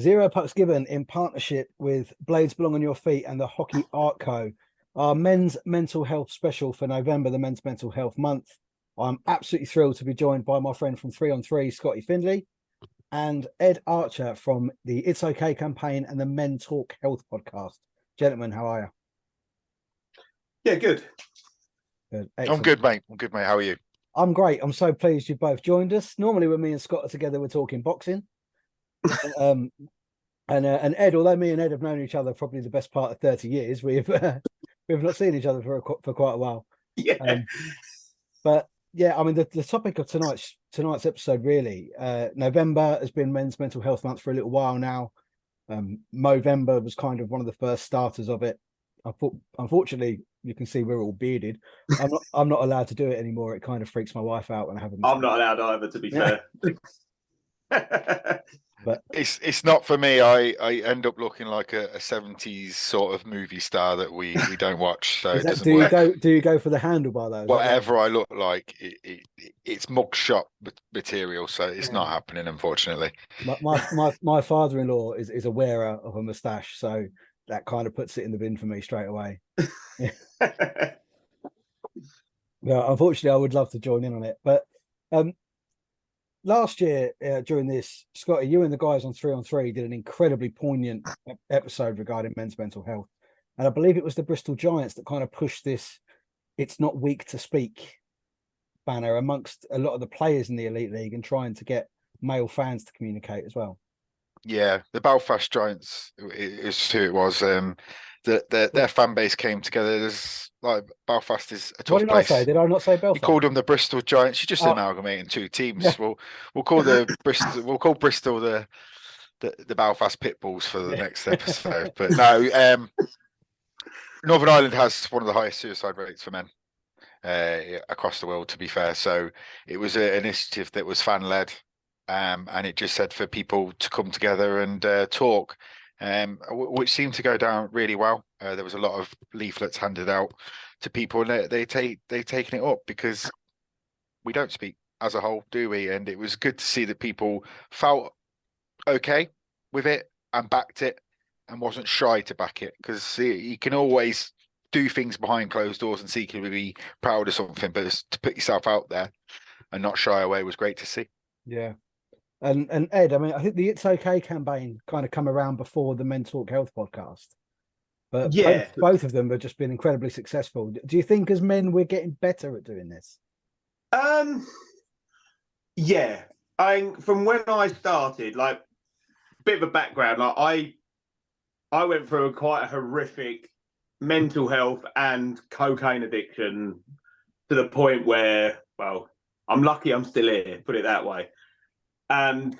Zero Pucks Given in partnership with Blades Belong on Your Feet and the Hockey Art Co. Our men's mental health special for November, the Men's Mental Health Month. I'm absolutely thrilled to be joined by my friend from 3 on 3, Scotty Findlay, and Ed Archer from the It's Okay campaign and the Mentalk Health podcast. Gentlemen, how are you? Yeah, good. I'm good, mate. How are you? I'm great. I'm so pleased you both joined us. Normally, when me and Scott are together, we're talking boxing. And Ed, although me and Ed have known each other probably the best part of 30 years, we've not seen each other for quite a while. Yeah. But yeah, I mean, the topic of tonight's episode really, November has been Men's Mental Health Month for a little while now. Movember was kind of one of the first starters of it. Unfortunately, you can see we're all bearded. I'm not allowed to do it anymore. It kind of freaks my wife out when I have them. I'm not allowed either, to be fair. But it's not for me. I end up looking like a 70s sort of movie star that we don't watch. So it doesn't work. Do you go for the handlebar though? Whatever I look like, it's mugshot material. So it's not happening, unfortunately. My father-in-law is a wearer of a moustache, so that kind of puts it in the bin for me straight away. Yeah, unfortunately, I would love to join in on it, but last year during this, Scotty, you and the guys on 3 on 3 did an incredibly poignant episode regarding men's mental health, and I believe it was the Bristol Giants that kind of pushed this "it's not weak to speak" banner amongst a lot of the players in the Elite League and trying to get male fans to communicate as well. Yeah, the Belfast Giants is who it was. Their fan base came together. There's like Belfast is a tough What did place. I say? Did I not say Belfast? You called them the Bristol Giants. You're just amalgamating two teams. Yeah. We'll call the Bristol. We'll call Bristol the Belfast Pitbulls for the next episode. But no, Northern Ireland has one of the highest suicide rates for men across the world. To be fair, so it was an initiative that was fan led, and it just said for people to come together and talk. Which seemed to go down really well. There was a lot of leaflets handed out to people, and they've taken it up because we don't speak as a whole, do we? And it was good to see that people felt okay with it and backed it and wasn't shy to back it, because you can always do things behind closed doors and secretly be proud of something, but to put yourself out there and not shy away was great to see. Yeah. And Ed, I mean, I think the It's Okay campaign kind of come around before the Mentalk Health podcast, but yeah, both of them have just been incredibly successful. Do you think as men we're getting better at doing this? Yeah. From when I started, like, a bit of a background, like I went through quite a horrific mental health and cocaine addiction to the point where, well, I'm lucky I'm still here, put it that way. And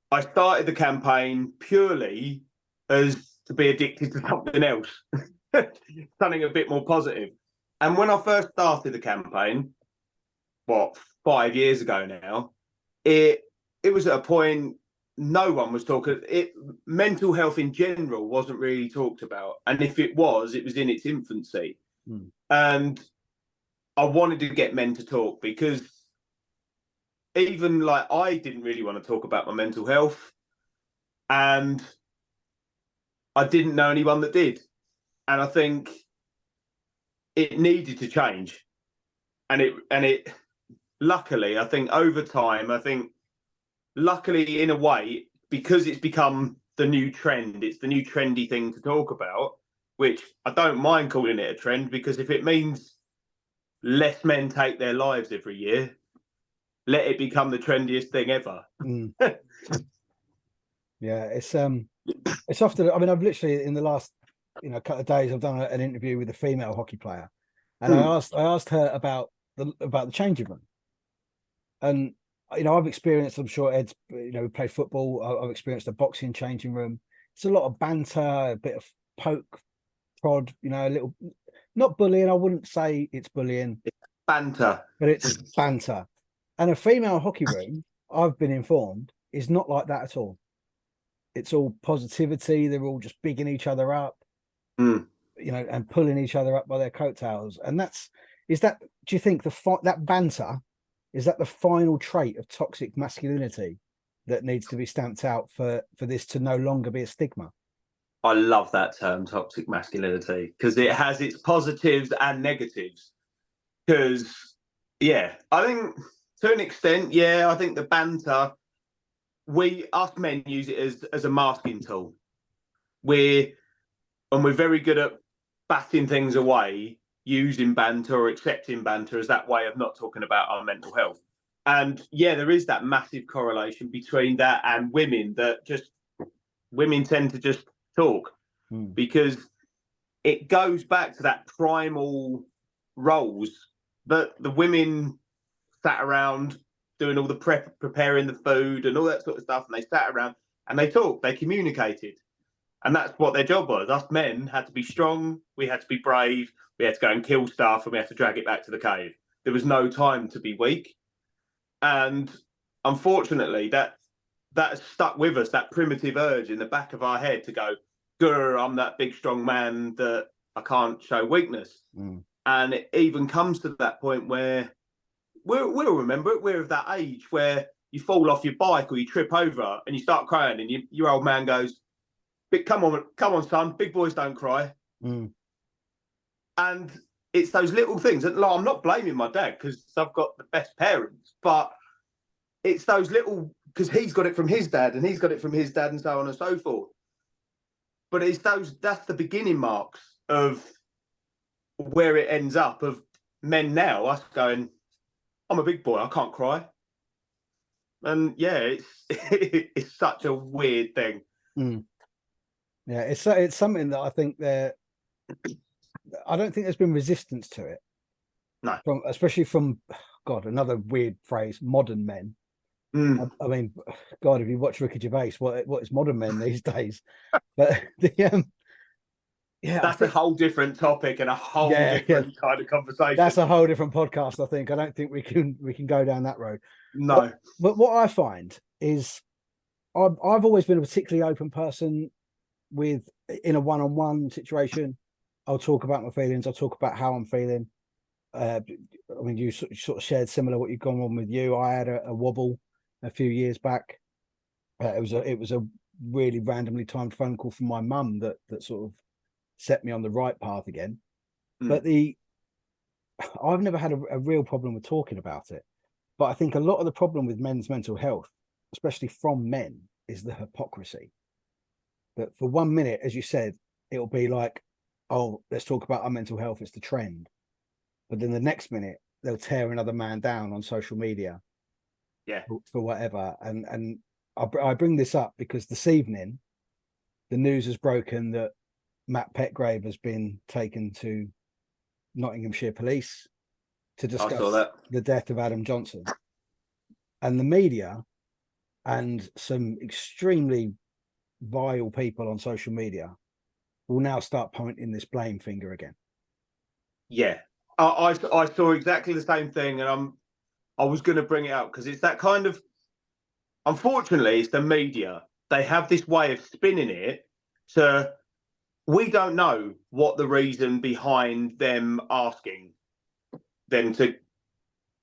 I started the campaign purely as to be addicted to something else, something a bit more positive. And when I first started the campaign, 5 years ago now, it was at a point no one was talking. Mental health in general wasn't really talked about, and if it was in its infancy. And I wanted to get men to talk, because even like I didn't really want to talk about my mental health, and I didn't know anyone that did. And I think it needed to change. And it luckily, I think over time, luckily in a way, because it's become the new trend, it's the new trendy thing to talk about, which I don't mind calling it a trend, because if it means less men take their lives every year, let it become the trendiest thing ever. Yeah, it's often. I mean, I've literally in the last couple of days, I've done an interview with a female hockey player, and I asked her about the changing room, and I've experienced. I'm sure Ed's. We play football. I've experienced a boxing changing room. It's a lot of banter, a bit of poke, prod. A little, not bullying. I wouldn't say it's bullying. It's banter, but it's banter. And a female hockey room, I've been informed, is not like that at all. It's all positivity. They're all just bigging each other up, and pulling each other up by their coattails. And do you think that banter, is that the final trait of toxic masculinity that needs to be stamped out for this to no longer be a stigma. I love that term, toxic masculinity, because it has its positives and negatives. Because, yeah, I think to an extent, I think the banter, us men use it as a masking tool. We're very good at batting things away, using banter or accepting banter as that way of not talking about our mental health. And there is that massive correlation between that and women, women tend to just talk because it goes back to that primal roles that the women sat around doing all the preparing the food and all that sort of stuff, and they sat around and they talked, they communicated, and that's what their job was. Us men had to be strong, we had to be brave, we had to go and kill stuff, and we had to drag it back to the cave. There was no time to be weak, and unfortunately that has stuck with us, that primitive urge in the back of our head to go, grr, I'm that big strong man that I can't show weakness. And it even comes to that point where we'll remember it. We're of that age where you fall off your bike or you trip over and you start crying, and your old man goes, come on, son, big boys don't cry. And it's those little things. And I'm not blaming my dad because I've got the best parents, but it's those little, because he's got it from his dad and he's got it from his dad and so on and so forth. But that's the beginning marks of where it ends up, of men now, us going, I'm a big boy, I can't cry. And it's such a weird thing. Yeah, it's something that I think I don't think there's been resistance to it. No. Especially from, God, another weird phrase, modern men. I mean, God, if you watch Ricky Gervais, what is modern men these days? But that's a whole different topic and a whole different kind of conversation. That's a whole different podcast, I think. I don't think we can go down that road. No. But what I find is I've always been a particularly open person in a one-on-one situation. I'll talk about my feelings. I'll talk about how I'm feeling. I mean, you sort of shared similar what you've gone on with you. I had a wobble a few years back. It was a really randomly timed phone call from my mum that sort of set me on the right path again. But I've never had a real problem with talking about it. But I think a lot of the problem with men's mental health, especially from men, is the hypocrisy. That for 1 minute, as you said, it'll be like, oh, let's talk about our mental health, it's the trend. But then the next minute, they'll tear another man down on social media. For whatever. And I bring this up because this evening, the news has broken that Matt Petgrave has been taken to Nottinghamshire Police to discuss the death of Adam Johnson. And the media and some extremely vile people on social media will now start pointing this blame finger again. Yeah, I saw exactly the same thing, and I was going to bring it up because it's that kind of, unfortunately, it's the media. They have this way of spinning it to, we don't know what the reason behind them asking them to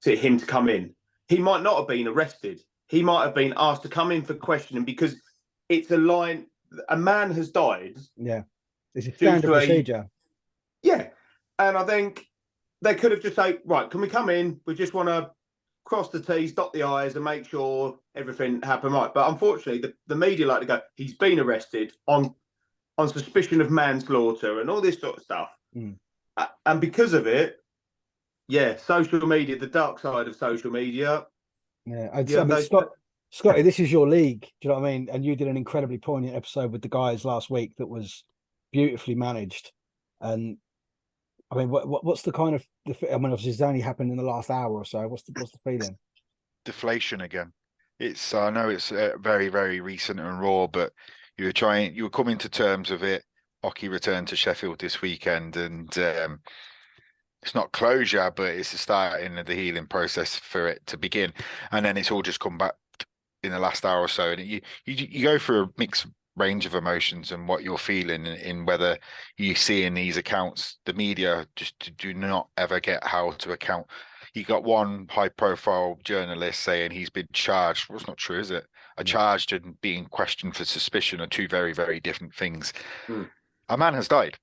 him to come in. He might not have been arrested. He might have been asked to come in for questioning because it's a line. A man has died. Yeah, it's a standard procedure. Yeah, and I think they could have just said, right, can we come in? We just want to cross the T's, dot the I's, and make sure everything happened right. But unfortunately, the media like to go, he's been arrested on suspicion of manslaughter and all this sort of stuff. And because of it, social media, the dark side of social media. I mean, Scotty, this is your league. Do you know what I mean? And you did an incredibly poignant episode with the guys last week that was beautifully managed. And I mean, what's the kind of? I mean, obviously, it's only happened in the last hour or so. What's the feeling? Deflation again. I know it's very, very recent and raw, but you were coming to terms with it. Hockey returned to Sheffield this weekend, and it's not closure, but it's the starting of the healing process for it to begin. And then it's all just come back in the last hour or so, and you go through a mixed range of emotions and what you're feeling in whether you see in these accounts, the media just do not ever get how to account. You got one high profile journalist saying he's been charged. Well, it's not true, is it? A charged and being questioned for suspicion are two very, very different things. Mm. A man has died.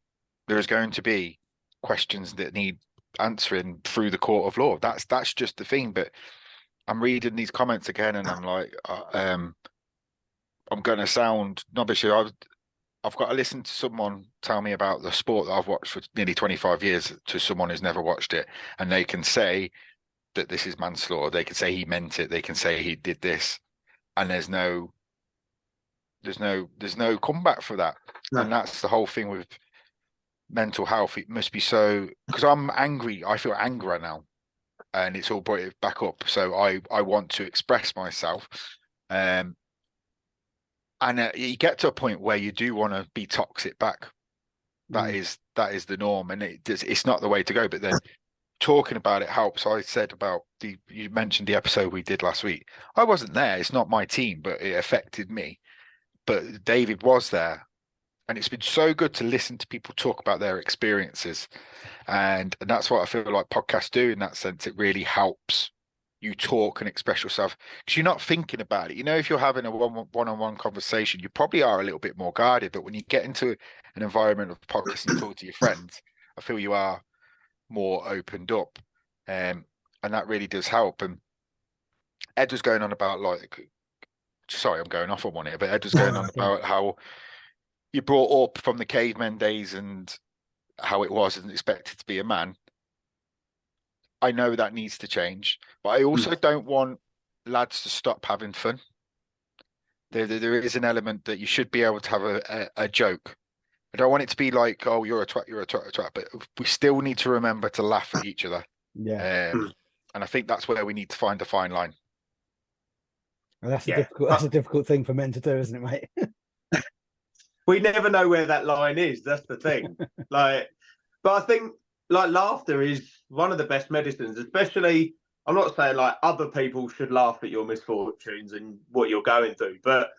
There is going to be questions that need answering through the court of law. That's just the thing. But I'm reading these comments again, and I'm like, I'm going to sound snobbish. I've got to listen to someone tell me about the sport that I've watched for nearly 25 years to someone who's never watched it, and they can say that this is manslaughter. They can say he meant it. They can say he did this, and there's no comeback for that. No. And that's the whole thing with mental health. It must be so, because I'm angry. I feel anger now, and it's all brought it back up. So I want to express myself. And you get to a point where you do want to be toxic back. That is the norm, and it's not the way to go. But then talking about it helps. I said about you mentioned the episode we did last week. I wasn't there. It's not my team, but it affected me. But David was there, and it's been so good to listen to people talk about their experiences, and that's what I feel like podcasts do in that sense. It really helps you talk and express yourself because you're not thinking about it. You know, if you're having a one-on-one conversation, you probably are a little bit more guarded. But when you get into an environment of podcast and talk to your friends, I feel you are more opened up, and that really does help. And Ed was going on about sorry, I'm going off on one here, but Ed was going on about how you brought up from the cavemen days and how it wasn't expected to be a man. I know that needs to change, but I also don't want lads to stop having fun. There is an element that you should be able to have a joke. I don't want it to be like, oh, you're a twat, but we still need to remember to laugh at each other. Yeah. And I think that's where we need to find a fine line. And that's a difficult thing for men to do, isn't it, mate? We never know where that line is. That's the thing. But I think laughter is one of the best medicines, especially. I'm not saying other people should laugh at your misfortunes and what you're going through, but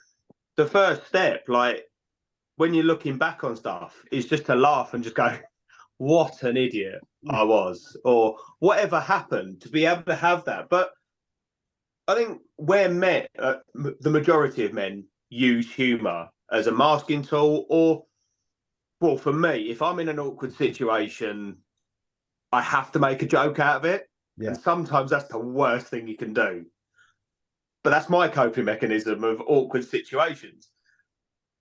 the first step, when you're looking back on stuff, is just to laugh and just go, what an idiot I was, or whatever happened, to be able to have that. But I think where the majority of men use humour as a masking tool, or, well, for me, if I'm in an awkward situation, I have to make a joke out of it. Yeah. And sometimes that's the worst thing you can do. But that's my coping mechanism of awkward situations.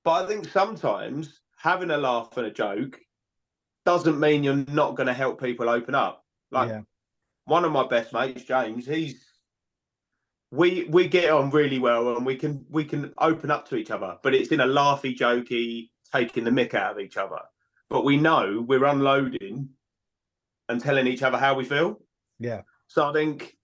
But I think sometimes having a laugh and a joke doesn't mean you're not going to help people open up. One of my best mates, James, we get on really well, and we can open up to each other, but it's in a laughy, jokey, taking the mick out of each other. But we know we're unloading and telling each other how we feel. Yeah. So I think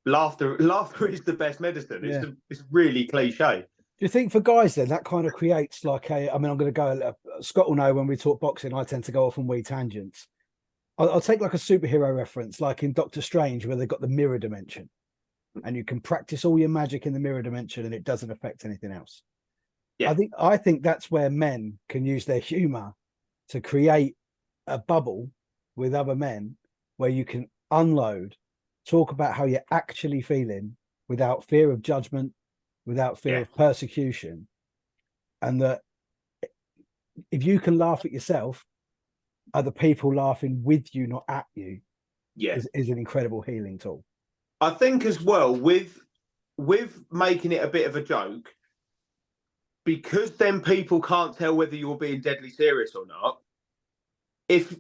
laughter is the best medicine. It's really cliche. Do you think for guys then that kind of creates I'm going to go, Scott will know when we talk boxing, I tend to go off on wee tangents. I'll take a superhero reference, like in Doctor Strange, where they've got the mirror dimension and you can practice all your magic in the mirror dimension and it doesn't affect anything else. Yeah. I think that's where men can use their humor to create a bubble with other men where you can unload, talk about how you're actually feeling without fear of judgment, without fear of persecution. And that if you can laugh at yourself, other people laughing with you, not at you, is an incredible healing tool. I think as well with making it a bit of a joke, because then people can't tell whether you're being deadly serious or not. If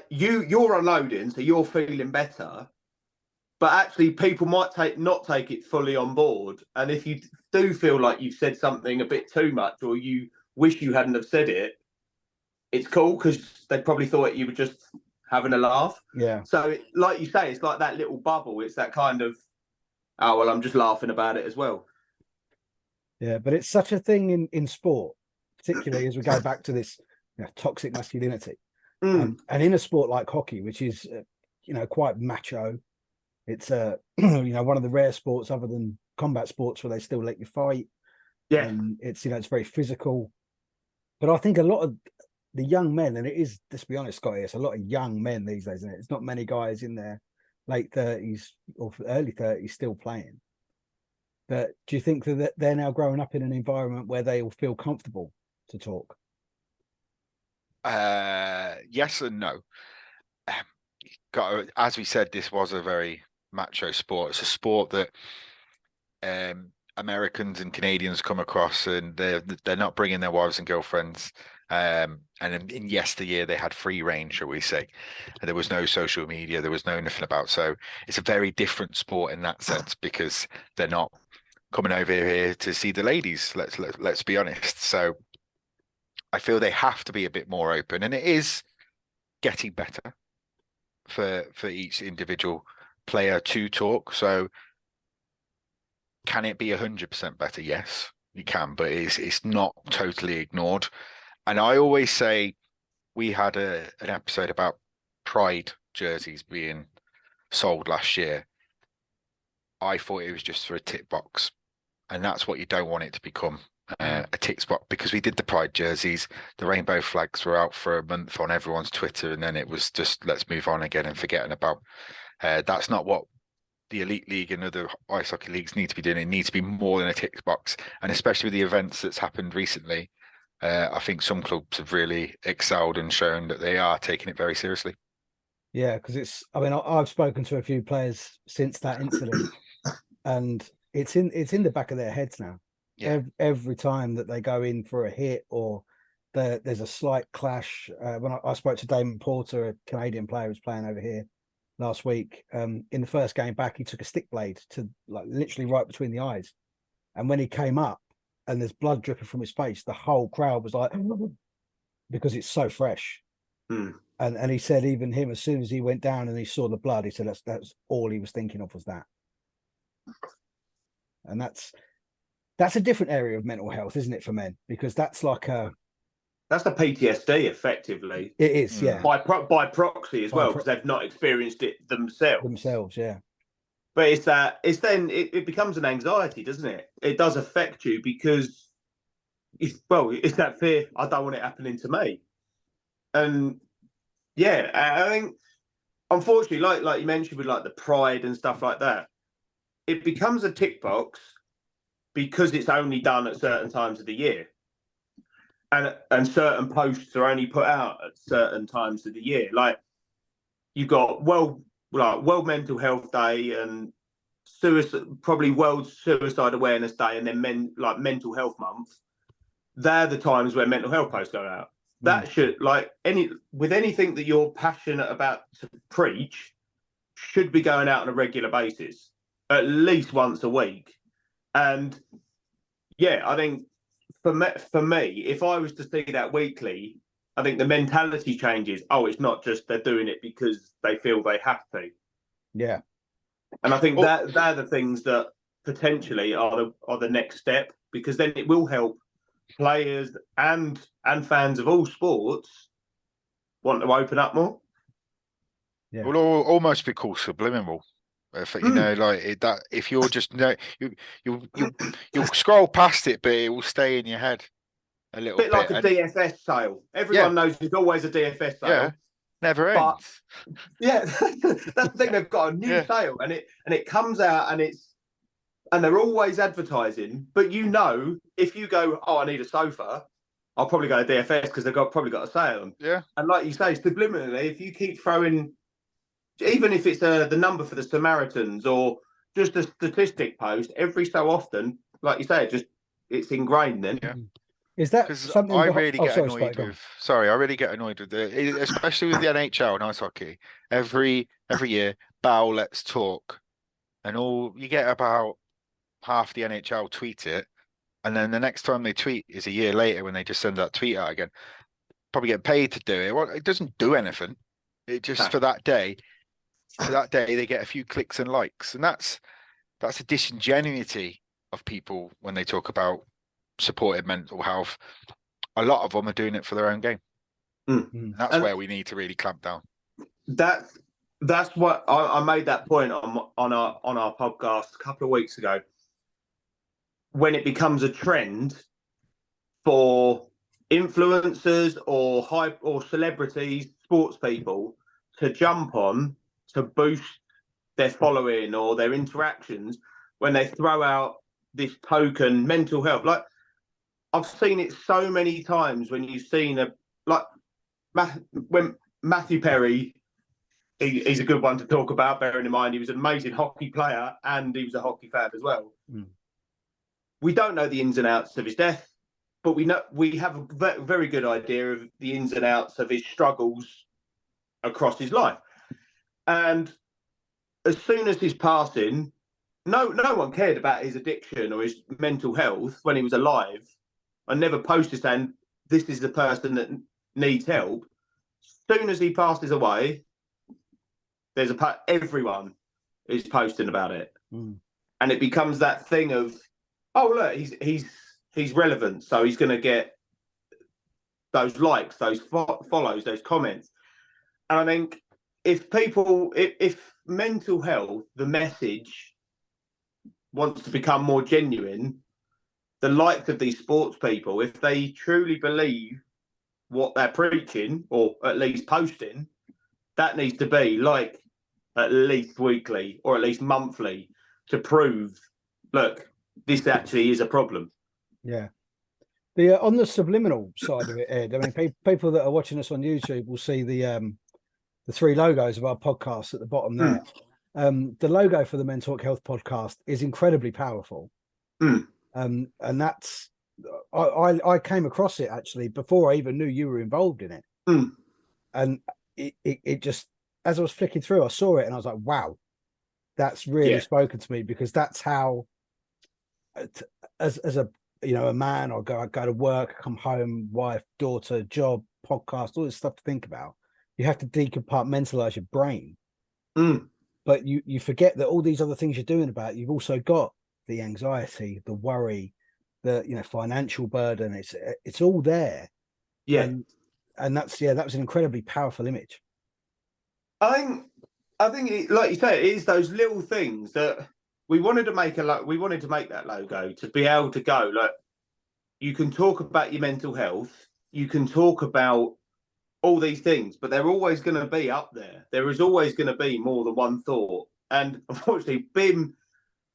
you're unloading, so you're feeling better, but actually people might not take it fully on board. And if you do feel like you've said something a bit too much, or you wish you hadn't have said it, it's cool because they probably thought you were just having a laugh. Yeah. So like you say, it's like that little bubble. It's that kind of, oh, well, I'm just laughing about it as well. Yeah, but it's such a thing in sport, particularly as we go back to this toxic masculinity. And in a sport like hockey, which is, quite macho, it's, one of the rare sports other than combat sports where they still let you fight. Yeah. And it's, it's very physical. But I think a lot of the young men, and it is, let's be honest, Scotty, it's a lot of young men these days, isn't it? It's not many guys in their late 30s or early 30s still playing. But do you think that they're now growing up in an environment where they will feel comfortable to talk? Yes and no. As we said, this was a very macho sport. It's a sport that Americans and Canadians come across, and they're not bringing their wives and girlfriends. And in yesteryear, they had free reign, shall we say? And there was no social media, there was no nothing about. So it's a very different sport in that sense, because they're not coming over here to see the ladies. Let's be honest. So I feel they have to be a bit more open, and it is getting better for each individual player to talk. So can it be 100% better? Yes, you can, but it's not totally ignored. And I always say, we had an episode about Pride jerseys being sold last year. I thought it was just for a tick box, and that's what you don't want it to become. A tick spot, because we did the Pride jerseys, the rainbow flags were out for a month on everyone's Twitter, and then it was just let's move on again and forgetting about. That's not what the Elite League and other ice hockey leagues need to be doing. It needs to be more than a tick box, and especially with the events that's happened recently, I think some clubs have really excelled and shown that they are taking it very seriously. Yeah, because I've spoken to a few players since that incident, and it's in the back of their heads now. Yeah. Every time that they go in for a hit or there's a slight clash. When I spoke to Damon Porter, a Canadian player who was playing over here last week, in the first game back, he took a stick blade to literally right between the eyes. And when he came up and there's blood dripping from his face, the whole crowd was like, because it's so fresh. And he said even him, as soon as he went down and he saw the blood, he said that's all he was thinking of was that. And that's a different area of mental health, isn't it, for men? Because that's the PTSD, effectively. It is, yeah. By proxy as well, because they've not experienced it themselves. Yeah. But it becomes an anxiety, doesn't it? It does affect you because it's that fear. I don't want it happening to me. And yeah, I think unfortunately, like you mentioned with like the Pride and stuff like that, it becomes a tick box because it's only done at certain times of the year, and certain posts are only put out at certain times of the year. Like you've got World Mental Health Day and probably World Suicide Awareness Day, and then Mental Health Month. They're the times where mental health posts go out. That should, with anything that you're passionate about to preach, should be going out on a regular basis, at least once a week. And yeah, I think for me, if I was to see that weekly, I think the mentality changes. Oh, it's not just they're doing it because they feel they have to. Yeah. And I think that they're the things that potentially are the next step, because then it will help players and fans of all sports want to open up more. Yeah. Will almost be called subliminal. If if you're just you'll scroll past it, but it will stay in your head a little bit. Like a DFS sale. Everyone knows there's always a DFS sale. Yeah, never ends. Yeah, that's the thing. They've got a new sale, and it comes out, and they're always advertising. But if you go, I need a sofa, I'll probably go to DFS because they've probably got a sale. Yeah, and like you say, subliminally, if you keep throwing. Even if it's the number for the Samaritans or just a statistic post, every so often, like you say, it's ingrained then. Yeah. Is that something I really get annoyed with? Sorry, I really get annoyed with especially with the NHL and ice hockey. Every year, bow, let's talk, and all you get about half the NHL tweet it, and then the next time they tweet is a year later when they just send that tweet out again. Probably get paid to do it. Well, it doesn't do anything. It just for that day. For that day, they get a few clicks and likes, and that's a disingenuity of people when they talk about supported mental health. A lot of them are doing it for their own game. That's where we need to really clamp down. That's what I made that point on our podcast a couple of weeks ago. When it becomes a trend for influencers or celebrities, sports people to jump on to boost their following or their interactions, when they throw out this token mental health. Like, I've seen it so many times when you've seen when Matthew Perry, he's a good one to talk about, bearing in mind he was an amazing hockey player and he was a hockey fan as well. We don't know the ins and outs of his death, but we have a very good idea of the ins and outs of his struggles across his life. And as soon as his passing, no one cared about his addiction or his mental health when he was alive. I never posted saying this is the person that needs help. As soon as he passes away, everyone is posting about it, and it becomes that thing of, oh look, he's relevant, so he's going to get those likes, those follows, those comments. And I think if mental health, the message wants to become more genuine, the likes of these sports people, if they truly believe what they're preaching or at least posting, that needs to be like at least weekly or at least monthly to prove, look, this actually is a problem. Yeah. The on the subliminal side of it, Ed, I mean, people that are watching us on YouTube will see the 3 logos of our podcast at the bottom there. The logo for the Mentalk Health podcast is incredibly powerful. And that's, I came across it actually before I even knew you were involved in it. And it just, as I was flicking through, I saw it and I was like, wow, that's really spoken to me, because that's how, as a, you know, a man, I go to work, come home, wife, daughter, job, podcast, all this stuff to think about. You have to decompartmentalize your brain. But you forget that all these other things you're doing about it, you've also got the anxiety, the worry, the, you know, financial burden. It's all there. And that's, that was an incredibly powerful image. I think it, like you say, it is those little things that we wanted to make that logo to be able to go, like, you can talk about your mental health, you can talk about all these things, but they're always going to be up there. There is always going to be more than one thought. And unfortunately, being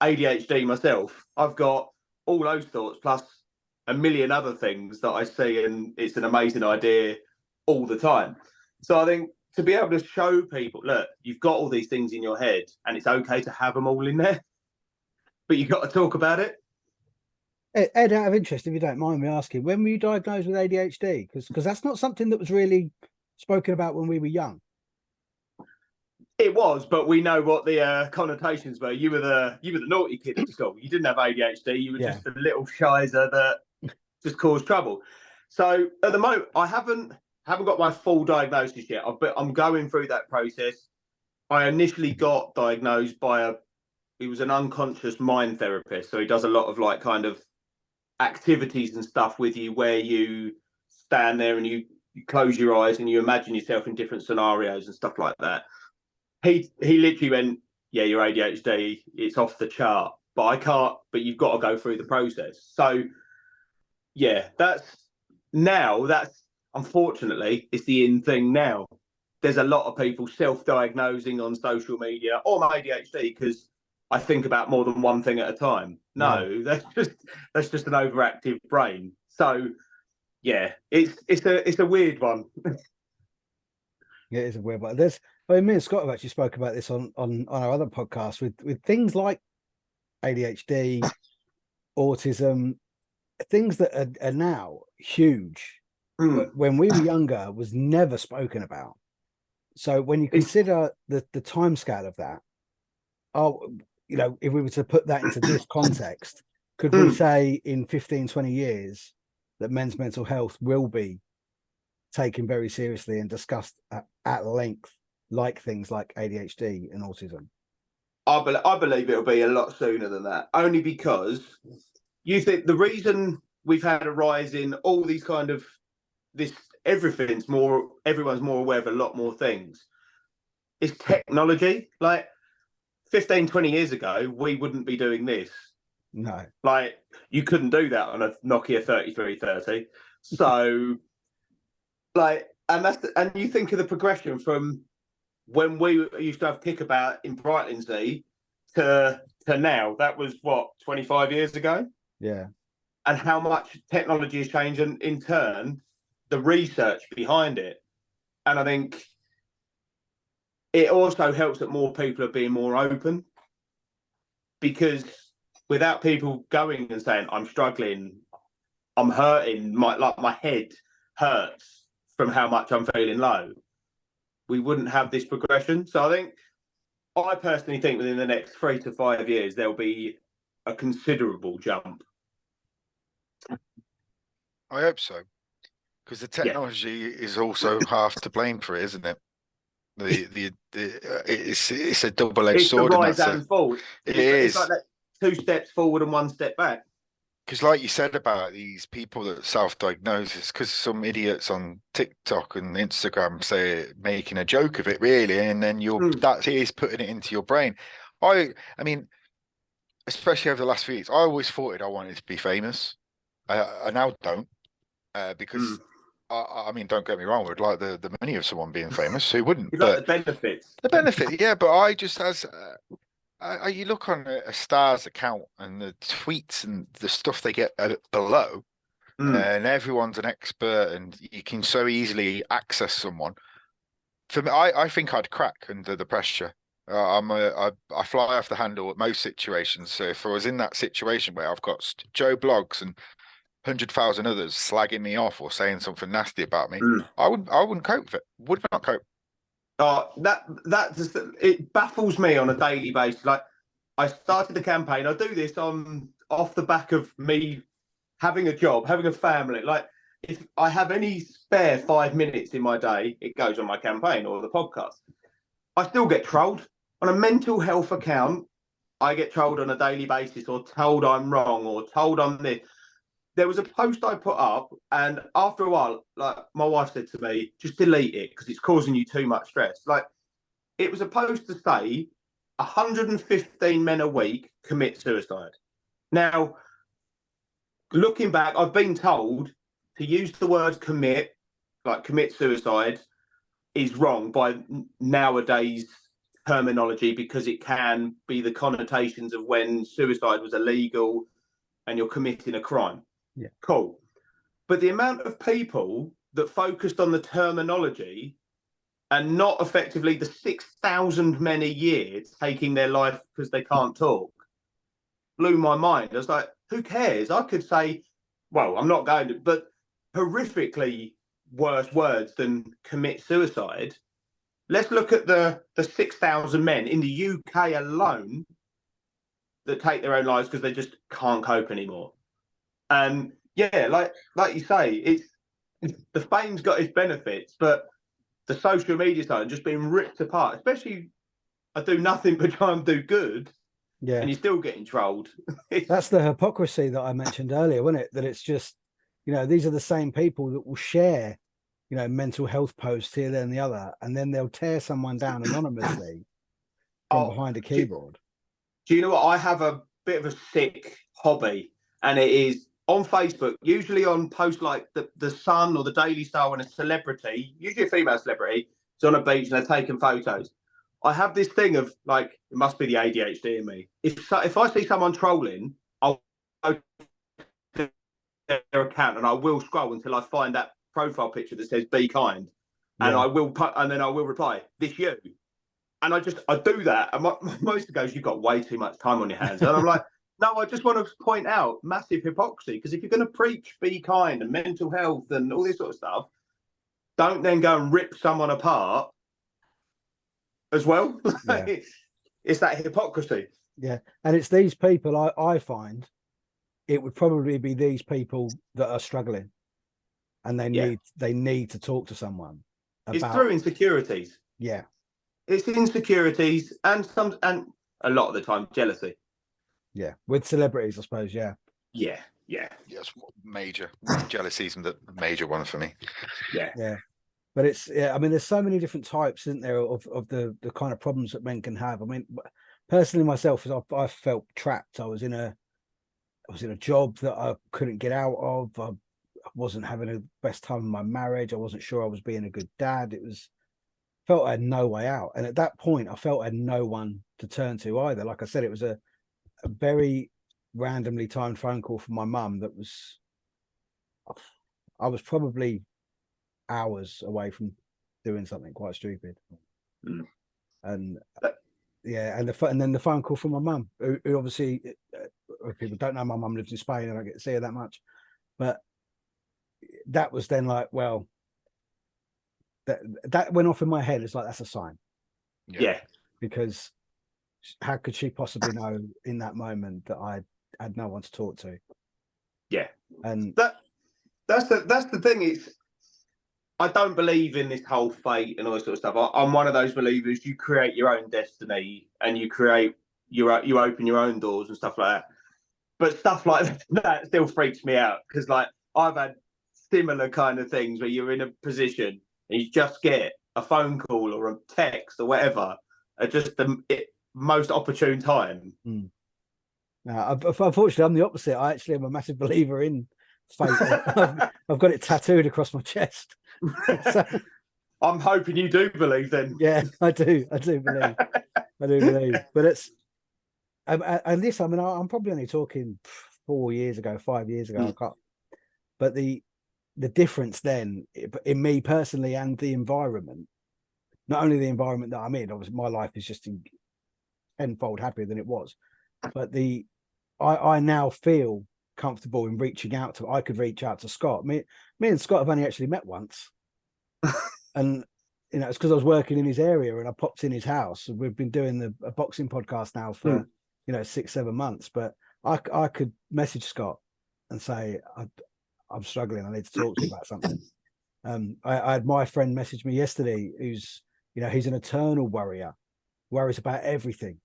ADHD myself, I've got all those thoughts plus a million other things that I see, and it's an amazing idea all the time. So I think to be able to show people, look, you've got all these things in your head and it's okay to have them all in there, but you've got to talk about it. Ed, out of interest, if you don't mind me asking, when were you diagnosed with ADHD? Because that's not something that was really spoken about when we were young. It was, but we know what the connotations were. You were the naughty kid at school. You didn't have ADHD. You were just a little shizer that just caused trouble. So at the moment, I haven't got my full diagnosis yet, but I'm going through that process. I initially got diagnosed by he was an unconscious mind therapist. So he does a lot of like kind of activities and stuff with you where you stand there and you close your eyes and you imagine yourself in different scenarios and stuff like that. He literally went, yeah, you're ADHD, it's off the chart, but I can't, but you've got to go through the process. So yeah, that's unfortunately, it's the in thing now. There's a lot of people self-diagnosing on social media, oh, I'm ADHD because I think about more than one thing at a time. No, that's just an overactive brain. So yeah, it's a weird one. Yeah, it is a weird one. Me and Scott have actually spoke about this on our other podcast with things like ADHD, autism, things that are now huge. When we were younger, was never spoken about. So when you consider the time scale of that, you know, if we were to put that into this context, could we say in 15, 20 years that men's mental health will be taken very seriously and discussed at length, like things like ADHD and autism? I believe it'll be a lot sooner than that, only because you think the reason we've had a rise in all these kind of everyone's more aware of a lot more things. It's technology. Like 15, 20 years ago, we wouldn't be doing this. No. Like you couldn't do that on a Nokia 3330. So like, and you think of the progression from when we used to have Kickabout in Brightlingsea to to now, that was what, 25 years ago? Yeah. And how much technology has changed, and in turn, the research behind it. And I think it also helps that more people are being more open, because without people going and saying, I'm struggling, I'm hurting, my head hurts from how much I'm feeling low, we wouldn't have this progression. So I personally think within the next 3 to 5 years, there'll be a considerable jump. I hope so, because the technology is also half to blame for it, isn't it? It's a double-edged sword. It's the rise and fall. It's like that 2 steps forward and 1 step back. Because, like you said about these people that self-diagnose, it's because some idiots on TikTok and Instagram say making a joke of it, really, and then that is putting it into your brain. I mean, especially over the last few weeks, I always thought I wanted to be famous. I now don't, because I mean, don't get me wrong, would like the money of someone being famous. Who wouldn't? You like the benefits. The benefit, yeah. But I just you look on a Star's account and the tweets and the stuff they get below, and everyone's an expert, and you can so easily access someone. For me, I think I'd crack under the pressure. I fly off the handle at most situations. So if I was in that situation where I've got Joe Blogs and 100,000 others slagging me off or saying something nasty about me, I wouldn't cope with it. Would not cope. That just, it baffles me on a daily basis. Like, I started the campaign. I do this off the back of me having a job, having a family. Like, if I have any spare 5 minutes in my day, it goes on my campaign or the podcast. I still get trolled on a mental health account. I get trolled on a daily basis, or told I'm wrong, or told I'm this. There was a post I put up, and after a while, like, my wife said to me, just delete it because it's causing you too much stress. Like, it was a post to say 115 men a week commit suicide. Now, looking back, I've been told to use the word commit, like commit suicide, is wrong by nowadays terminology, because it can be the connotations of when suicide was illegal and you're committing a crime. Yeah. Cool. But the amount of people that focused on the terminology and not effectively the 6,000 men a year taking their life because they can't talk blew my mind. I was like, who cares? I could say, well, I'm not going to, but horrifically worse words than commit suicide. Let's look at the 6,000 men in the UK alone that take their own lives because they just can't cope anymore. And yeah, like you say, it's the fame's got its benefits, but the social media side just being ripped apart, especially I do nothing but try and do good. Yeah. And you're still getting trolled. That's the hypocrisy that I mentioned earlier, wasn't it? That it's just, these are the same people that will share, mental health posts here, there, and the other, and then they'll tear someone down anonymously from behind a keyboard. Do you know what? I have a bit of a sick hobby, and it is on Facebook, usually on posts like the Sun or the Daily Star, when a celebrity, usually a female celebrity, is on a beach and they're taking photos. I have this thing of, like, it must be the ADHD in me. If I see someone trolling, I'll go to their account and I will scroll until I find that profile picture that says "Be kind," and I will put, and then I will reply, "This you," and I do that. And most goes, "You've got way too much time on your hands," and I'm like, no, I just want to point out massive hypocrisy, because if you're going to preach be kind and mental health and all this sort of stuff, don't then go and rip someone apart as well. Yeah. It's that hypocrisy. Yeah. And it's these people, I find it would probably be these people that are struggling, and they need to talk to someone about. It's through insecurities. Yeah. It's insecurities and a lot of the time jealousy. Yeah, with celebrities, I suppose. Yeah. Yes, major jealousy's the major one for me. Yeah. But it's, I mean, there's so many different types, isn't there, of the kind of problems that men can have. I mean, personally, myself, I felt trapped. I was in a job that I couldn't get out of. I wasn't having the best time in my marriage. I wasn't sure I was being a good dad. Felt I had no way out. And at that point, I felt I had no one to turn to either. Like I said, it was a a very randomly timed phone call from my mum that was, I was probably hours away from doing something quite stupid. And yeah, and then the phone call from my mum, who obviously, people don't know, my mum lives in Spain. I don't get to see her that much, but that was then like, well, that went off in my head. It's like, that's a sign. Yeah. Because how could she possibly know in that moment that I had no one to talk to? Yeah. And that's the thing. It's, I don't believe in this whole fate and all this sort of stuff. I'm one of those believers. You create your own destiny, and you open your own doors and stuff like that. But stuff like that still freaks me out, because like I've had similar kind of things where you're in a position and you just get a phone call or a text or whatever at just the most opportune time. Now, unfortunately, I'm the opposite. I actually am a massive believer in fate. I've got it tattooed across my chest. So, I'm hoping you do believe then. Yeah, I do believe. But it's and this, I mean, I'm probably only talking 4 years ago, 5 years ago. I can't. But the difference then in me personally and the environment, not only the environment that I'm in, obviously my life is just tenfold happier than it was, but I now feel comfortable in reaching out to. I could reach out to Scott. Me and Scott have only actually met once, and you know, it's because I was working in his area and I popped in his house. We've been doing a boxing podcast now for 6-7 months, but I could message Scott and say, I'm struggling. I need to talk to you about something. I had my friend message me yesterday, who's, he's an eternal worrier, worries about everything.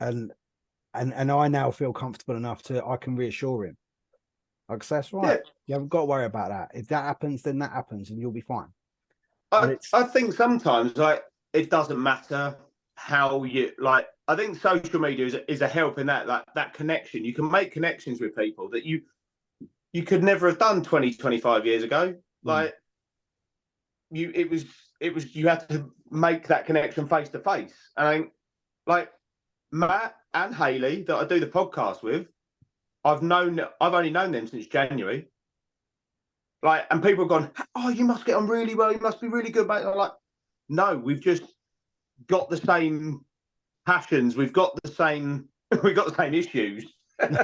And I now feel comfortable enough I can reassure him. Like I say, that's right. Yeah. You haven't got to worry about that. If that happens, then that happens and you'll be fine. I think sometimes it doesn't matter how you I think social media is a help in that connection. You can make connections with people that you could never have done 20, 25 years ago. You had to make that connection face to face. And I think Matt and Hayley that I do the podcast with, I've only known them since January. And people have gone, oh, you must get on really well. You must be really good, mate. I'm like, no, we've just got the same passions. We've got the same issues. And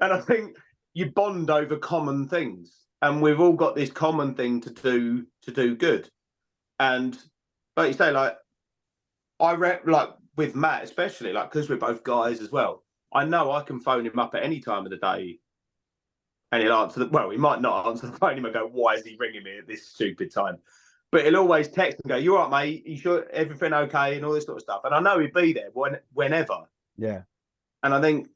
I think you bond over common things. And we've all got this common thing to do good. And like you say, with Matt, especially, because we're both guys as well, I know I can phone him up at any time of the day and he'll answer he might not answer the phone. He might go, why is he ringing me at this stupid time? But he'll always text and go, you all right, mate? You sure everything okay? And all this sort of stuff. And I know he'd be there whenever. Yeah. And I think,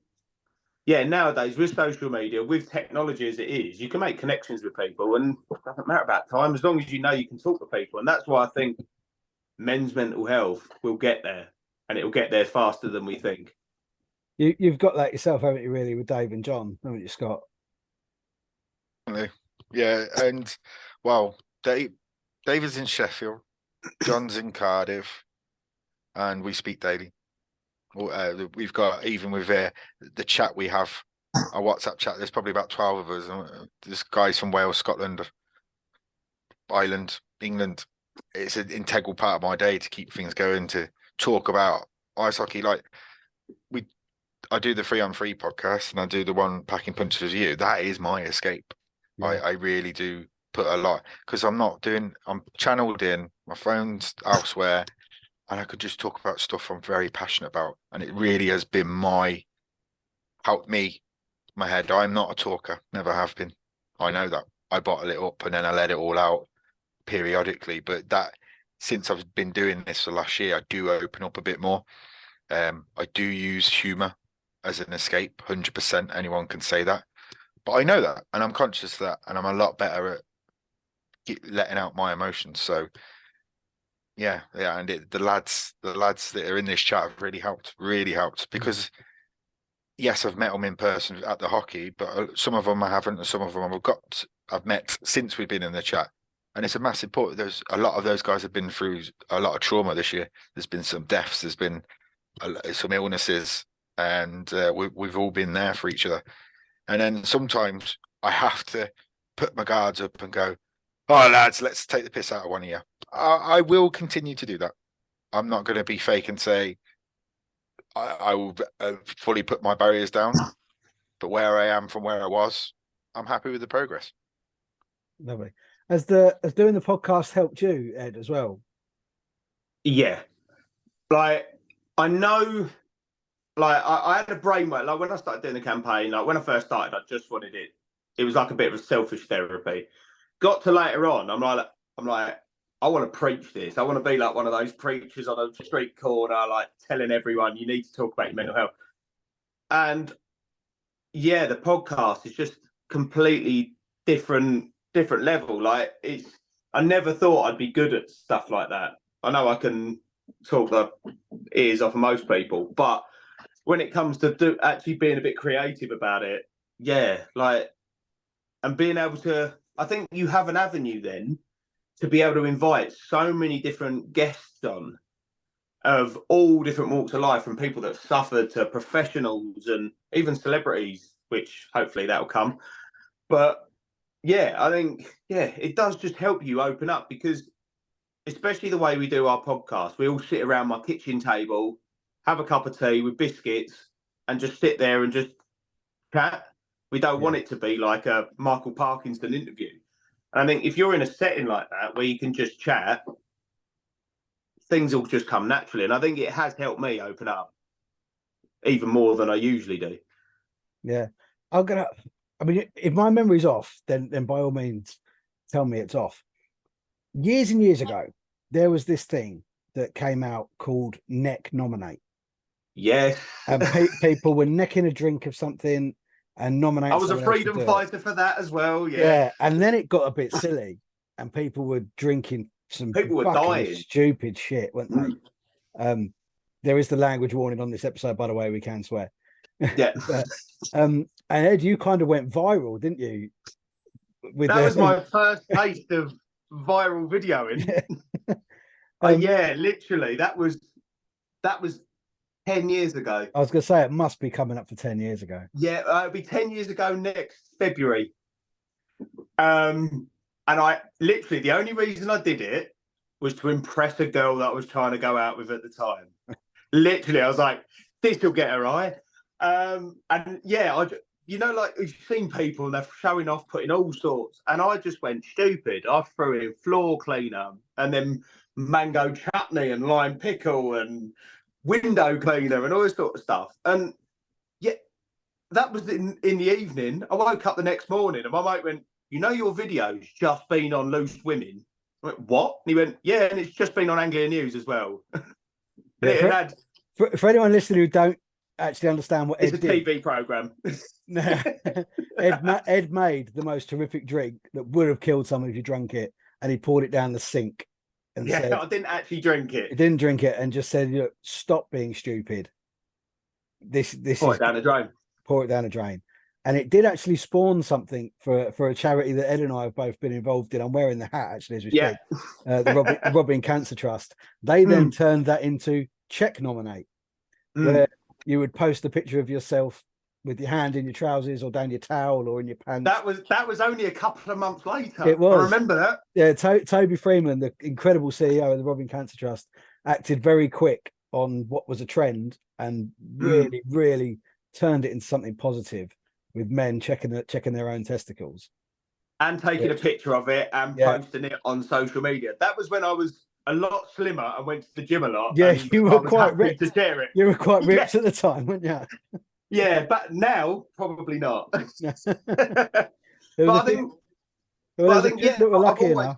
nowadays with social media, with technology as it is, you can make connections with people, and it doesn't matter about time as long as you know you can talk to people. And that's why I think men's mental health will get there, and it'll get there faster than we think. You've got that yourself, haven't you, really, with Dave and John, haven't you, Scott? Yeah, and well, David's in Sheffield, John's in Cardiff, and we speak daily. We've got, even with the chat we have, our WhatsApp chat, there's probably about 12 of us. There's guys from Wales, Scotland, Ireland, England. It's an integral part of my day to keep things going, to talk about ice hockey. I do the 3-on-3 podcast and I do the one packing punches with you. That is my escape. Yeah. I really do put a lot, because I'm channeled in, my phone's elsewhere, and I could just talk about stuff I'm very passionate about. And it really has been helped me, my head. I'm not a talker, never have been. I know that. I bottle it up and then I let it all out periodically. But since I've been doing this for last year, I do open up a bit more. I do use humor as an escape, 100%. Anyone can say that. But I know that, and I'm conscious of that, and I'm a lot better at letting out my emotions. So, yeah, and the lads that are in this chat have really helped, because, yes, I've met them in person at the hockey, but some of them I haven't, and some of them I've met since we've been in the chat, and it's a massive part. There's a lot of those guys have been through a lot of trauma this year. There's been some deaths, there's been some illnesses, and we've all been there for each other. And then sometimes I have to put my guards up and go, "Oh, lads, let's take the piss out of one of you." I will continue to do that. I'm not going to be fake and say I will fully put my barriers down. But where I am from where I was, I'm happy with the progress. Lovely. Has doing the podcast helped you, Ed, as well? Yeah. Like, I know, like, I had a brainwave. Like, when I started doing the campaign, like, when I first started, I just wanted it. It was like a bit of a selfish therapy. Got to later on, I'm like, I want to preach this. I want to be like one of those preachers on a street corner, like, telling everyone you need to talk about your mental health. And yeah, the podcast is just completely different level. Like, I never thought I'd be good at stuff like that. I know I can talk the ears off of most people, but when it comes to actually being a bit creative about it, yeah, like, and being able to, I think you have an avenue then to be able to invite so many different guests on of all different walks of life, from people that have suffered to professionals and even celebrities, which hopefully that'll come. But yeah, I think, yeah, it does just help you open up, because especially the way we do our podcast, we all sit around my kitchen table, have a cup of tea with biscuits, and just sit there and just chat. We don't want it to be like a Michael Parkinson interview. And I think if you're in a setting like that where you can just chat, things will just come naturally. And I think it has helped me open up even more than I usually do. Yeah. I mean, if my memory's off, then by all means tell me it's off. Years and years ago, there was this thing that came out called Neck Nominate. Yes. And people were necking a drink of something and nominating. I was a freedom fighter for that as well. Yeah. And then it got a bit silly, and people were drinking some people were dying stupid shit, weren't they? There is the language warning on this episode, by the way. We can swear. Yeah. But, and Ed, you kind of went viral, didn't you? That was my first taste of viral videoing. Yeah, literally. That was 10 years ago. I was going to say, it must be coming up for 10 years ago. Yeah, it'll be 10 years ago next February. And I literally, the only reason I did it was to impress a girl that I was trying to go out with at the time. Literally, I was like, this will get her eye. And yeah, you know, like, you've seen people and they're showing off, putting all sorts. And I just went stupid. I threw in floor cleaner and then mango chutney and lime pickle and window cleaner and all this sort of stuff. And yeah, that was in the evening. I woke up the next morning and my mate went, "You know, your video's just been on Loose Women." I went, "What?" And he went, "Yeah, and it's just been on Anglia News as well." For anyone listening who don't actually understand what it's Ed a TV program. Ed made the most horrific drink that would have killed someone if you drank it, and he poured it down the sink and said, I didn't actually drink it. He didn't drink it and just said, "Look, stop being stupid. This pour it down the drain. Pour it down the drain." And it did actually spawn something for a charity that Ed and I have both been involved in. I'm wearing the hat actually as we speak. The Robin Cancer Trust. They then turned that into Check Nominate, where you would post a picture of yourself with your hand in your trousers or down your towel or in your pants. That was only a couple of months later. It was. I remember that. Yeah, Toby Freeman, the incredible CEO of the Robin Cancer Trust, acted very quick on what was a trend and really, really turned it into something positive, with men checking their own testicles and taking a picture of it and posting it on social media. That was when I was a lot slimmer and went to the gym a lot. Yeah, you were quite ripped to share it. You were quite ripped at the time, weren't you? Yeah, but now probably not. But I think we're lucky enough.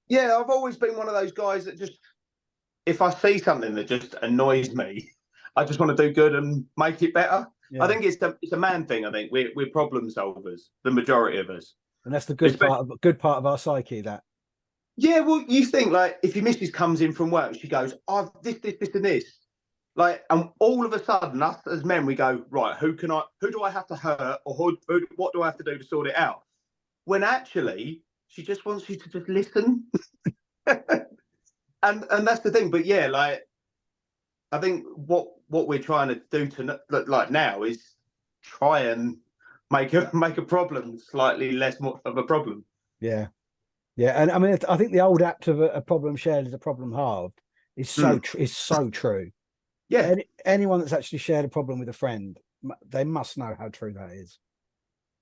Yeah, I've always been one of those guys that just, if I see something that just annoys me, I just want to do good and make it better. Yeah. I think it's a man thing. I think we're problem solvers, the majority of us, and that's the good part of our psyche. That. Yeah, well, you think, like, if your missus comes in from work, she goes, "I've this, and this," like, and all of a sudden, us as men, we go, right, who do I have to hurt, or what do I have to do to sort it out? When actually, she just wants you to just listen, and that's the thing. But yeah, like, I think what what we're trying to do to like now is try and make a problem slightly less of a problem. Yeah. And I mean, I think the old apt of a problem shared is a problem halved is so true. Yeah. Anyone that's actually shared a problem with a friend, they must know how true that is.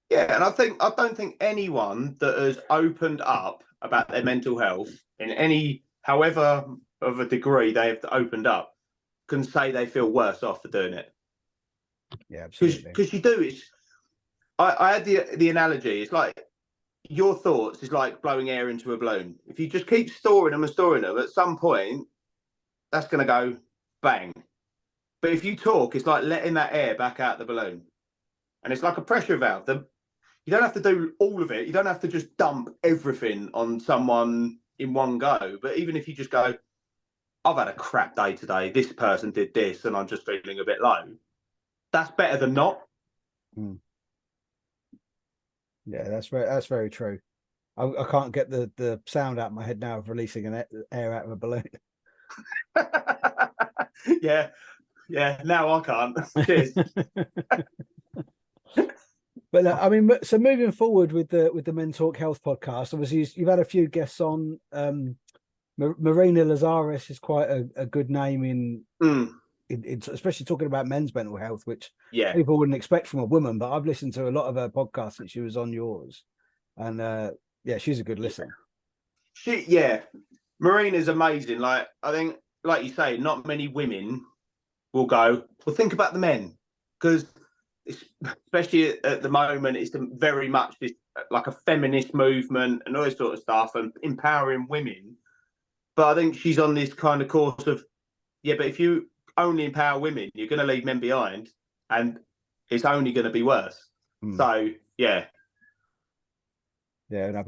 Yeah, and I don't think anyone that has opened up about their mental health in any, however of a degree they have opened up, can say they feel worse after doing it. Yeah, absolutely. Because you do. I had the analogy. It's like your thoughts is like blowing air into a balloon. If you just keep storing them and storing them, at some point that's going to go bang. But if you talk, it's like letting that air back out the balloon, and it's like a pressure valve. You don't have to do all of it. You don't have to just dump everything on someone in one go. But even if you just go, I've had a crap day today. This person did this, and I'm just feeling a bit low. That's better than not. Mm. Yeah, that's very true. I can't get the sound out of my head now of releasing an air out of a balloon. yeah. Now I can't. Cheers. But I mean, so moving forward with the Mentalk Health podcast, obviously you've had a few guests on. Marina Lazaris is quite a good name in especially talking about men's mental health, which people wouldn't expect from a woman. But I've listened to a lot of her podcasts since she was on yours, and she's a good listen. Marina's amazing. Like I think, like you say, not many women will go, well, think about the men, because especially at the moment, it's very much this like a feminist movement and all this sort of stuff and empowering women. But I think she's on this kind of course of, but if you only empower women, you're going to leave men behind, and it's only going to be worse. So, yeah. Yeah.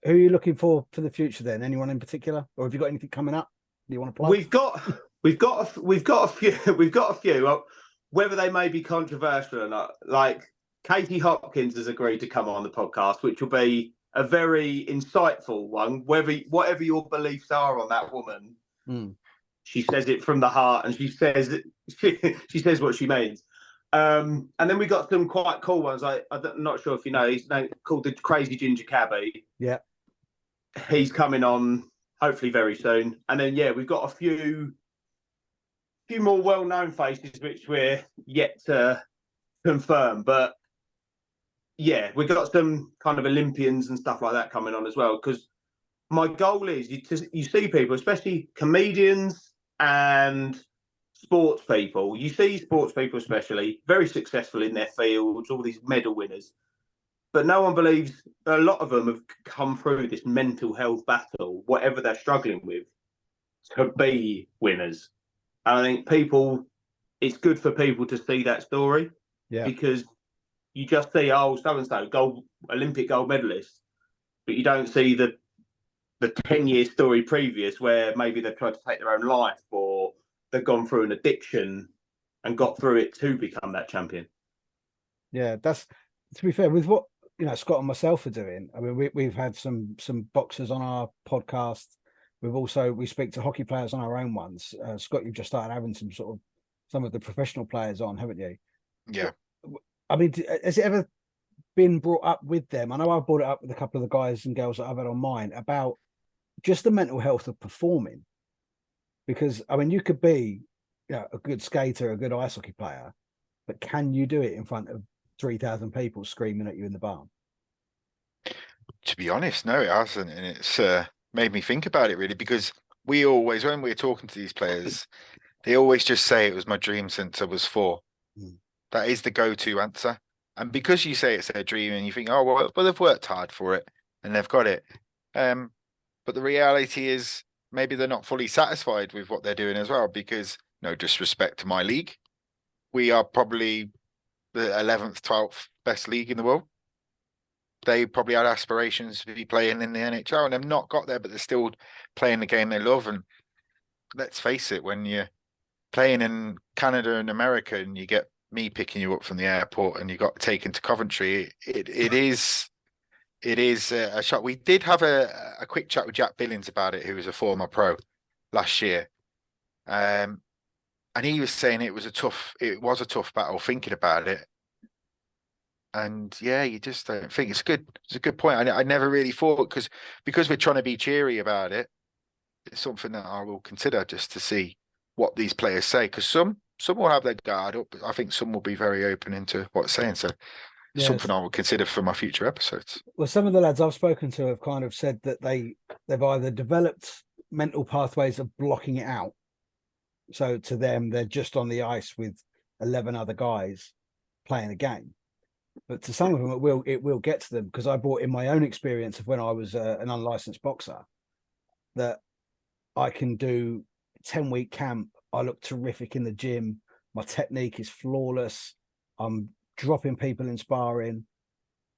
Who are you looking for the future then? Anyone in particular, or have you got anything coming up? Do you want to plug? We've got a few. Whether they may be controversial or not, like Katie Hopkins has agreed to come on the podcast, which will be a very insightful one. Whatever your beliefs are on that woman, she says it from the heart, and she says what she means. And then we got some quite cool ones. I'm not sure if you know, he's called the Crazy Ginger Cabbie. Yeah, he's coming on hopefully very soon. And then we've got a few more well-known faces which we're yet to confirm, but we've got some kind of Olympians and stuff like that coming on as well, because my goal is you see people, especially comedians and sports people, you see sports people especially very successful in their fields, all these medal winners, but no one believes a lot of them have come through this mental health battle, whatever they're struggling with, to be winners. And I think it's good for people to see that story, because you just see, so-and-so, Olympic gold medalist, but you don't see the 10-year story previous where maybe they've tried to take their own life, or they've gone through an addiction and got through it to become that champion. Yeah, that's, to be fair, with what Scott and myself are doing. I mean, we've had some boxers on our podcast. We speak to hockey players on our own ones. Scott, you've just started having some of the professional players on, haven't you? Yeah. I mean, has it ever been brought up with them? I know I've brought it up with a couple of the guys and girls that I've had on mine about just the mental health of performing. Because, I mean, you could be a good skater, a good ice hockey player, but can you do it in front of 3,000 people screaming at you in the barn? To be honest, no, it hasn't. And it's made me think about it, really, because we always, when we're talking to these players, they always just say it was my dream since I was 4. That is the go-to answer. And because you say it's their dream and you think, oh, well, they've worked hard for it and they've got it. But the reality is maybe they're not fully satisfied with what they're doing as well, because no disrespect to my league, we are probably the 11th, 12th best league in the world. They probably had aspirations to be playing in the NHL and they've not got there, but they're still playing the game they love. And let's face it, when you're playing in Canada and America and you get me picking you up from the airport and you got taken to Coventry, it is a shock. We did have a quick chat with Jack Billings about it, who was a former pro last year. And and he was saying it was a tough battle thinking about it. And yeah, you just don't think it's good. It's a good point. I never really thought because we're trying to be cheery about it. It's something that I will consider just to see what these players say. Because some will have their guard up, but I think some will be very open into what's saying. So it's something I will consider for my future episodes. Well, some of the lads I've spoken to have kind of said that they've either developed mental pathways of blocking it out. So to them, they're just on the ice with 11 other guys playing a game. But to some of them, it will get to them, because I brought in my own experience of when I was an unlicensed boxer, that I can do 10-week camp. I look terrific in the gym. My technique is flawless. I'm dropping people in sparring.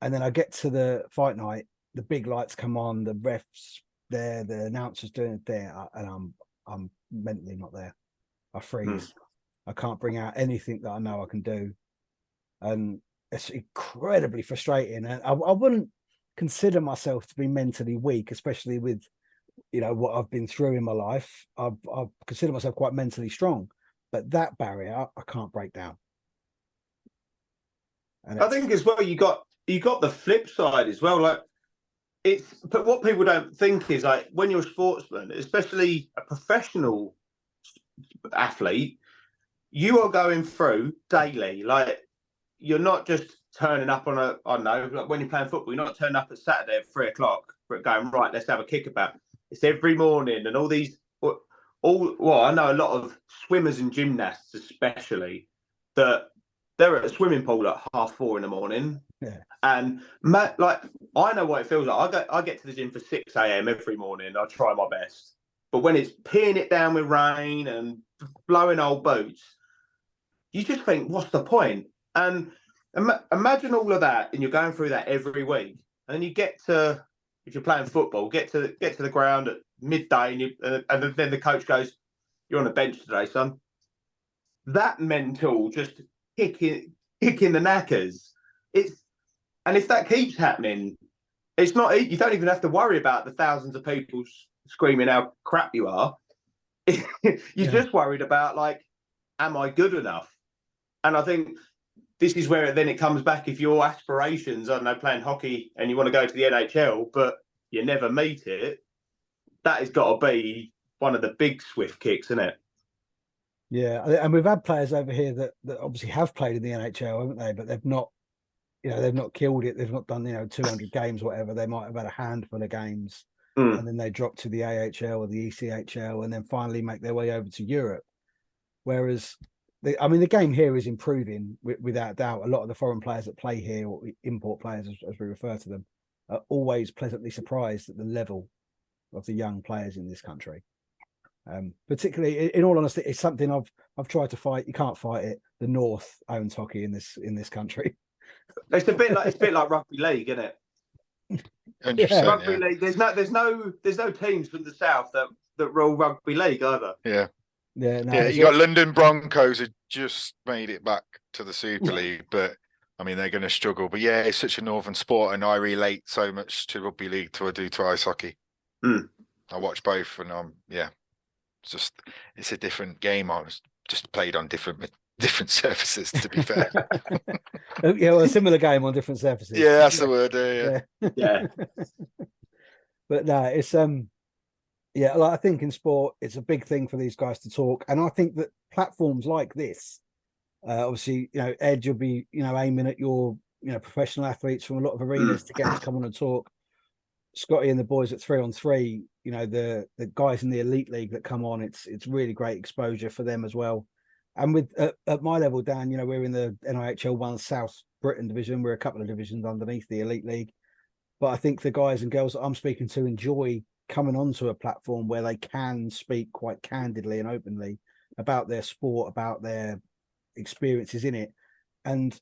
And then I get to the fight night, the big lights come on, the refs there, the announcers doing it there, and I'm mentally not there. I freeze. I can't bring out anything that I know I can do. And it's incredibly frustrating. And I wouldn't consider myself to be mentally weak, especially with, you know, what I've been through in my life. I consider myself quite mentally strong, but that barrier I can't break down. And I think as well, you got the flip side as well. Like, but what people don't think is, like, when you're a sportsman, especially a professional athlete, you are going through daily. Like, you're not just turning up on I don't know, like when you're playing football, you're not turning up at Saturday at 3:00 for going, right, let's have a kickabout. It's every morning, and all these, well, I know a lot of swimmers and gymnasts, especially, that they're at a swimming pool at 4:30 in the morning. Yeah. And like, I know what it feels like. I get to the gym for 6 a.m. every morning. I try my best. But when it's peeing it down with rain and blowing old boots, you just think, what's the point? And imagine all of that, and you're going through that every week. And then you get to, if you're playing football, get to the ground at midday, and then the coach goes, "You're on the bench today, son." That mental just kicking the knackers. And if that keeps happening, it's not. You don't even have to worry about the thousands of people screaming how crap you are. You're just worried about, like, am I good enough? And I think this is where then it comes back. If your aspirations, I don't know, playing hockey and you want to go to the NHL, but you never meet it, that has got to be one of the big swift kicks, isn't it? Yeah, and we've had players over here that obviously have played in the NHL, haven't they? But they've not, you know, they've not killed it. They've not done, you know, 200 games, whatever. They might have had a handful of games, and then they drop to the AHL or the ECHL, and then finally make their way over to Europe. Whereas, the game here is improving without doubt. A lot of the foreign players that play here, or import players as we refer to them, are always pleasantly surprised at the level of the young players in this country. Particularly, in all honesty, it's something I've tried to fight. You can't fight it. The North owns hockey in this country. It's a bit like rugby league, isn't it? 100%, rugby league. There's no teams from the South that rule rugby league either. Yeah. Yeah, no, yeah. You got London Broncos who just made it back to the Super League, but I mean they're going to struggle. But yeah, it's such a northern sport, and I relate so much to rugby league to I do to ice hockey. I watch both, and it's a different game. I was just played on different surfaces, to be fair. Yeah, well, a similar game on different surfaces. Yeah, that's the word. Yeah. But no, it's like, I think in sport it's a big thing for these guys to talk, and I think that platforms like this, obviously, you know, Ed, you'll be, you know, aiming at your, you know, professional athletes from a lot of arenas to get them to come on and talk. Scotty and the boys at 3-on-3, you know, the guys in the elite league that come on, it's really great exposure for them as well. And with at my level, Dan, you know, we're in the NIHL 1 South Britain division. We're a couple of divisions underneath the elite league, but I think the guys and girls that I'm speaking to enjoy coming onto a platform where they can speak quite candidly and openly about their sport, about their experiences in it. And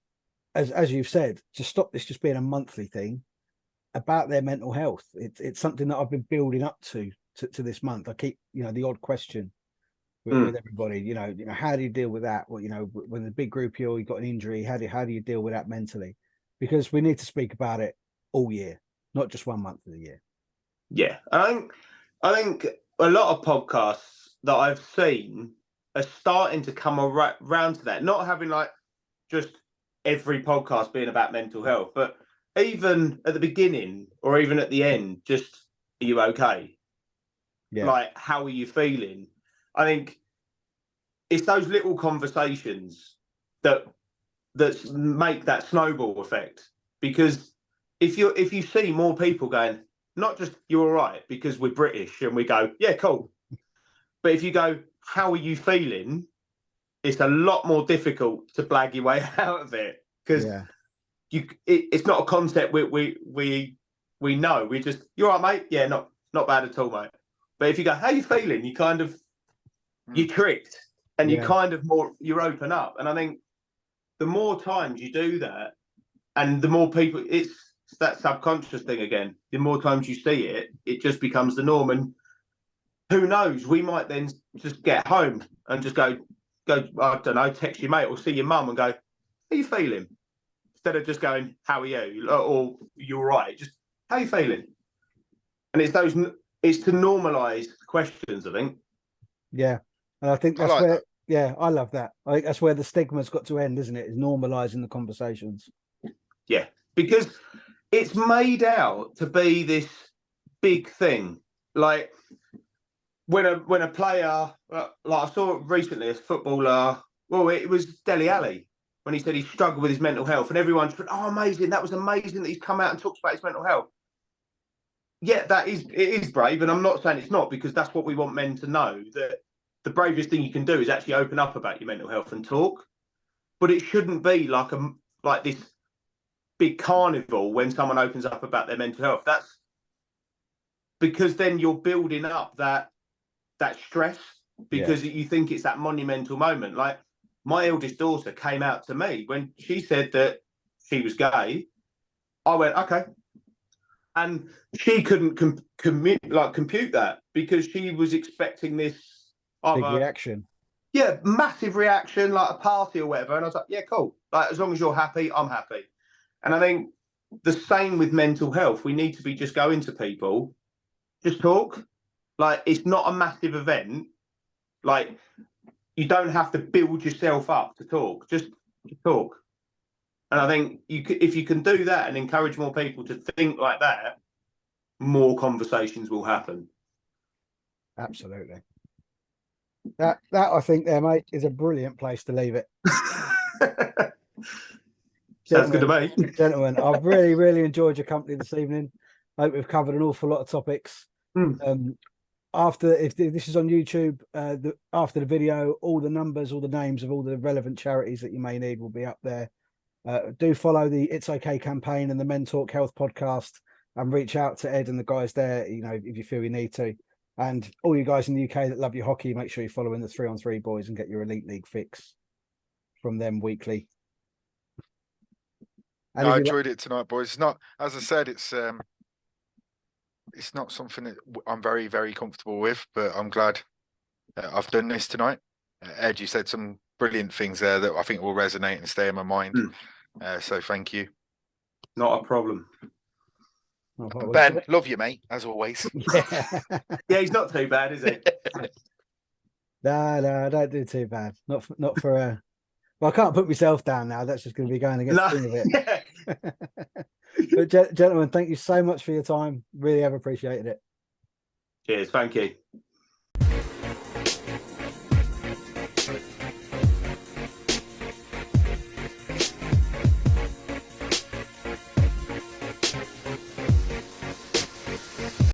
as you've said, to stop this just being a monthly thing, about their mental health. It's something that I've been building up to this month. I keep, you know, the odd question with everybody, you know, how do you deal with that? Well, you know, when the big group here, you've got an injury, how do you deal with that mentally? Because we need to speak about it all year, not just 1 month of the year. Yeah. I think a lot of podcasts that I've seen are starting to come around to that. Not having like just every podcast being about mental health, but even at the beginning or even at the end, just, are you okay? Yeah. Like, how are you feeling? I think it's those little conversations that make that snowball effect. Because if you see more people going, not just you're all right because we're British and we go, yeah, cool. But if you go, how are you feeling? It's a lot more difficult to blag your way out of it, because it's not a concept we know. We just, you're all right, mate. Yeah, not bad at all, mate. But if you go, how are you feeling? You kind of you're tricked, and you kind of you're open up. And I think the more times you do that, and the more people, it's that subconscious thing again. The more times you see it, it just becomes the norm. And who knows? We might then just get home and just go. I don't know. Text your mate or see your mum and go, "How are you feeling?" Instead of just going, "How are you?" or "You're right." Just, "How are you feeling?" And it's to normalise questions, I think. Yeah, and I think that's like where. that. Yeah, I love that. I think that's where the stigma's got to end, isn't it? Is normalising the conversations. Yeah, because it's made out to be this big thing. Like when a player, like I saw recently, a footballer. Well, it was Dele Alli when he said he struggled with his mental health, and everyone's went, "Oh, amazing! That was amazing that he's come out and talks about his mental health." Yeah, it is brave, and I'm not saying it's not, because that's what we want men to know, that the bravest thing you can do is actually open up about your mental health and talk. But it shouldn't be like this big carnival when someone opens up about their mental health. That's because then you're building up that stress, because you think it's that monumental moment. Like, my eldest daughter came out to me when she said that she was gay. I went, okay. And she couldn't compute that, because she was expecting this big reaction. Yeah, massive reaction, like a party or whatever. And I was like, yeah, cool. Like, as long as you're happy, I'm happy. And I think the same with mental health. We need to be just going to people, just talk. Like, it's not a massive event. Like, you don't have to build yourself up to talk. Just talk. And I think if you can do that and encourage more people to think like that, more conversations will happen. Absolutely. That I think there, mate, is a brilliant place to leave it. Sounds good to me. Gentlemen, I've really enjoyed your company this evening. I hope we've covered an awful lot of topics. After, if this is on YouTube, after the video, all the numbers, all the names of all the relevant charities that you may need will be up there. Do follow the It's Okay campaign and the Mentalk Health podcast, and reach out to Ed and the guys there, you know, if you feel you need to. And all you guys in the UK that love your hockey, make sure you're following the 3-on-3 boys and get your Elite League fix from them weekly. And I enjoyed it tonight, boys. It's not, as I said, it's not something that I'm very comfortable with, but I'm glad I've done this tonight. Ed, you said some brilliant things there that I think will resonate and stay in my mind. So thank you. Not a problem. Ben, love you, mate, as always. Yeah. Yeah, he's not too bad, is he? No, don't do too bad. Not for well, I can't put myself down now. That's just going to be going against the thing of it. But gentlemen, thank you so much for your time. Really have appreciated it. Cheers. Thank you.